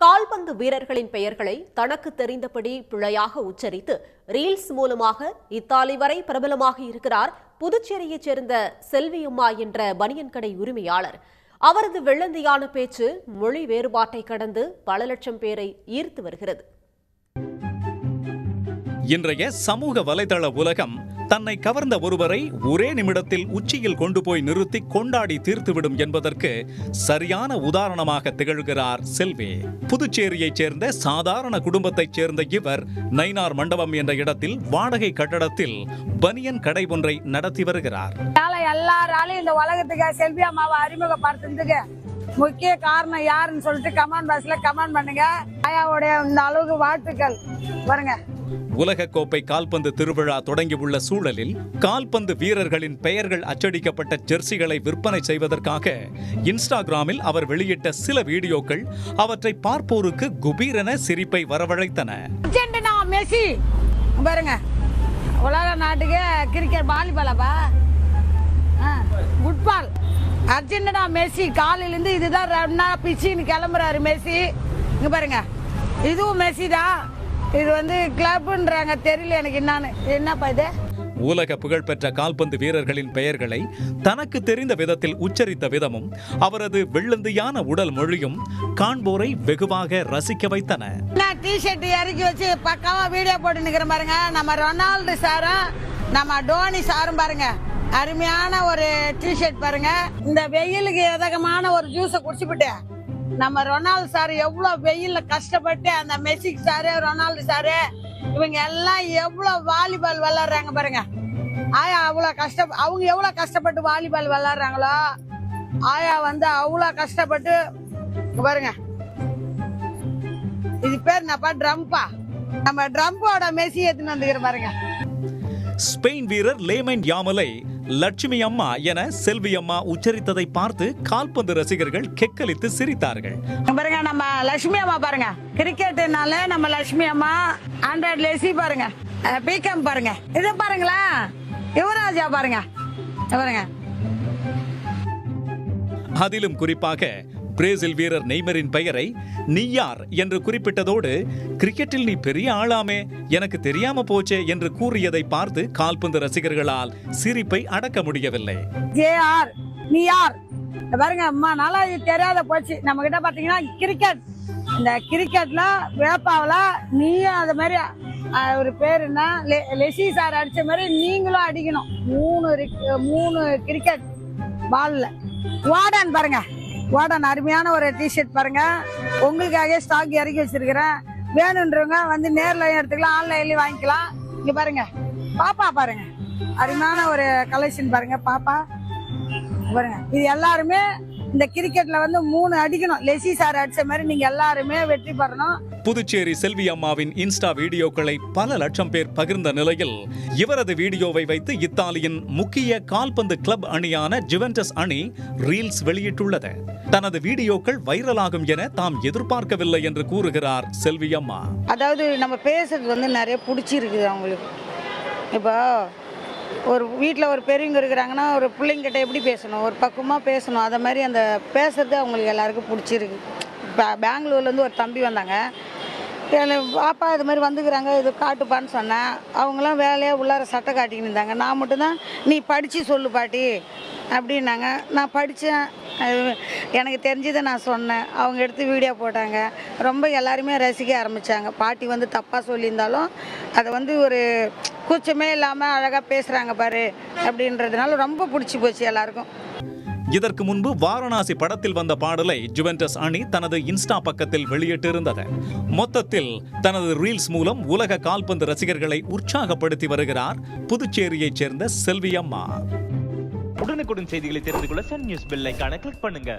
கால்பந்து வீரர்களின் பெயர்களை தனக்கு தெரிந்தபடி பிழையாக உச்சரித்து ரீல்ஸ் மூலமாக இத்தாலி வரை பிரபலமாக இருக்கிறார் புதுச்சேரியைச் சேர்ந்த செல்வியம்மா என்ற பனியன் கடை உரிமையாளர். அவரது வெள்ளந்தியான பேச்சு மொழி வேறுபாட்டை கடந்து பல லட்சம் பேரை ஈர்த்து வருகிறது. இன்றைய சமூக வலைதள உலகம் தன்னை கவர்ந்த ஒருவரை ஒரே நிமிடத்தில் உச்சியில் கொண்டு போய் நிறுத்தி கொண்டாடி தீர்த்துவிடும் என்பதற்கு சரியான உதாரணமாக திகழ்கிறார் செல்வி. புதுச்சேரியைச் சேர்ந்த சாதாரண குடும்பத்தைச் சேர்ந்த இவர் நயினார் மண்டபம் என்ற இடத்தில் வாடகை கட்டடத்தில் பனியன் கடை ஒன்றை நடத்தி வருகிறார். எல்லாராலையும் இந்த உலகத்துக்கு செல்வி அம்மாவை அறிமுகப்படுத்துறதுக்கு முக்கிய காரணம் யாருன்னு சொல்லிட்டு கமெண்ட் பாக்ஸ்ல கமெண்ட் பண்ணுங்க. ஆயாவுடைய இந்த அளவுக்கு வாழ்த்துக்கள். பாருங்க, உலகக்கோப்பை கால்பந்து திருவிழா தொடங்கியுள்ள சூழலில் கால்பந்து வீரர்களின் பெயர்கள் அச்சடிக்கப்பட்ட ஜெர்சிகளை விற்பனை செய்வதற்காக இன்ஸ்டாகிராமில் அவர் வெளியிட்ட சில வீடியோக்கள் அவற்றை பார்ப்போருக்கு குபீரென சிரிப்பை வரவழைத்தன. மெஸ்ஸி பாருங்க, உலக நாட்டுக்கு கிரிக்கெட் வாலிபாலப்பா ஃபுட்பால். அர்ஜென்டினா மெஸ்ஸி காலையிலேருந்து இதுதான் பிச்சின்னு கிளம்புறாரு மெஸ்ஸி. இங்க பாருங்க, இதுவும் மெஸ்ஸி தான். இது கிளப்ன்றாங்க, தெரியல எனக்கு என்னப்பா இது. உலக புகழ்பெற்ற கால்பந்து வீரர்களின் பெயர்களை தனக்கு தெரிந்த விதத்தில் உச்சரித்த விதமும் அவரது வெள்ளந்தியான உடல் மொழியும் காண்போரை வெகுவாக ரசிக்க வைத்தன. டிஷர்ட் இறக்கி வச்சு பக்காவா வீடியோ போட்டு நிக்கிற பாருங்க. நம்ம ரொனால்டு சாரும் நம்ம டோனி சாரும் பாருங்க, அருமையான ஒரு டிஷர்ட் பாருங்க. இந்த வெயிலுக்கு எதகமான ஒரு ஜூஸை குடிச்சுவிட்டு நம்ம ரொனால்டு சார் எவ்வளவு வெயில்ல கஷ்டப்பட்டு, அந்த மெஸ்ஸி சாரு ரொனால்டு சாரு இவங்க எல்லாம் எவ்வளவு வாலிபால் விளையாடுறாங்க பாருங்க. ஆயா அவங்க எவ்வளவு கஷ்டப்பட்டு வாலிபால் விளையாடுறாங்களோ, ஆயா அவ்வளவு கஷ்டப்பட்டு பாருங்க. இது பேர் என்னப்பா, ட்ரம்பா. நம்ம ட்ரம்போட மெஸ்ஸி எடுத்துன்னு வந்துக்கிற பாருங்க. ஸ்பெயின் வீரர் லேமைன் யாமலை லட்சுமி அம்மா என செல்வி அம்மா உச்சரித்ததை பார்த்து கால்பந்து ரசிகர்கள் கெக்கலித்து சிரித்தார்கள். பாருங்க, நம்ம லட்சுமி அம்மா பாருங்க, கிரிக்கெட்னால நம்ம லட்சுமி அம்மா. ஆண்ட்ராய்டு லெசி பாருங்க, பிகம் பாருங்க, இது பாருங்களா யுவராஜா பாருங்க பாருங்க. அதிலும் குறிப்பாக பிரேசில் வீரர் நெய்மரின் பெயரை நீயார் என்று குறிப்பிட்டதோடு கிரிக்கெட்டில் நீ பெரிய ஆளாமே, எனக்கு தெரியாம போச்சே என்று கூறியதை பார்த்து கால்பந்து ரசிகர்களால் சிரிப்பை அடக்க முடியவில்லை. பாருங்க அம்மா, நல்லா தெரியாத போச்சு. நம்ம கிட்ட பாத்தீங்கன்னா கிரிக்கெட், இந்த கிரிக்கெட்ல வேப்பாவில நீயும் அது மாதிரி ஒரு பேர் என்ன லெசி சார் அடிச்ச மாதிரி நீங்களும் அடிக்கணும். மூணு கிரிக்கெட் பால்ல. வார்டன் பாருங்க, வார்டன் அருமையான ஒரு டிஷர்ட் பாருங்க, உங்களுக்காக ஸ்டாக் இறக்கி வச்சிருக்கிறேன். வேணுன்றவங்க நேர்ல எடுத்துக்கலாம், ஆன்லைன்லயும் வாங்கிக்கலாம். இங்க பாருங்க, பாப்பா பாருங்க, அருமையான ஒரு கலெக்ஷன் பாருங்க. பாப்பா பாருங்க, இது எல்லாருமே இந்த கிரிக்கெட்ல 3 அடிக்கணும். லெசி சார் அடிச்ச மாதிரி நீங்க எல்லாருமே வெற்றி பெறணும். புதுச்சேரி செல்வி அம்மாவின் இன்ஸ்டா வீடியோக்களை பல லட்சம் பேர் பகிர்ந்த நிலையில் இவரது வீடியோவை வைத்து இத்தாலியின் முக்கிய கால்பந்து கிளப் அணியான ஜுவென்டஸ் அணி ரீல்ஸ் வெளியிட்டுள்ளது. தனது வீடியோக்கள் வைரலாகும் என தாம் எதிர்பார்க்கவில்லை என்று கூறுகிறார் செல்வி அம்மா. அதாவது நம்ம பேசுறது நிறைய பிடிச்சிருக்குது அவங்களுக்கு. இப்போ ஒரு வீட்டில் ஒரு பெரியவங்க இருக்கிறாங்கன்னா ஒரு பிள்ளைங்கிட்ட எப்படி பேசணும், ஒரு பக்குவமாக பேசணும். அதை மாதிரி அந்த பேசுறது அவங்களுக்கு எல்லாருக்கும் பிடிச்சிருக்கு. இப்போ பெங்களூர்லேருந்து ஒரு தம்பி வந்தாங்க, பாப்பா இது மாதிரி வந்துக்கிறாங்க, இது காட்டுப்பான்னு சொன்னேன். அவங்களாம் வேலையாக உள்ளார சட்டை காட்டிக்கின்னு இருந்தாங்க. நான் மட்டும்தான் நீ படித்து சொல்லு பாட்டி அப்படின்னாங்க. நான் படித்தேன், எனக்கு தெரிஞ்சதை நான் சொன்னேன். அவங்க எடுத்து வீடியோ போட்டாங்க. ரொம்ப எல்லாருமே ரசிக்க ஆரம்பித்தாங்க. பாட்டி தப்பாக சொல்லியிருந்தாலும் அதை ஒரு கூச்சமே இல்லாமல் அழகாக பேசுகிறாங்க பாரு அப்படின்றதுனால ரொம்ப பிடிச்சி போச்சு எல்லாருக்கும். இதற்கு முன்பு வாரணாசி படத்தில் வந்த பாடலை ஜுவென்டஸ் அணி தனது இன்ஸ்டா பக்கத்தில் வெளியிட்டிருந்தது. மொத்தத்தில் தனது ரீல்ஸ் மூலம் உலக கால்பந்து ரசிகர்களை உற்சாகப்படுத்தி வருகிறார் புதுச்சேரியைச் சேர்ந்த செல்வி அம்மா. உடனுக்குடன் செய்திகளை தெரிந்து கொள்ள சன் நியூஸ் பெல் ஐகானை கிளிக் பண்ணுங்க.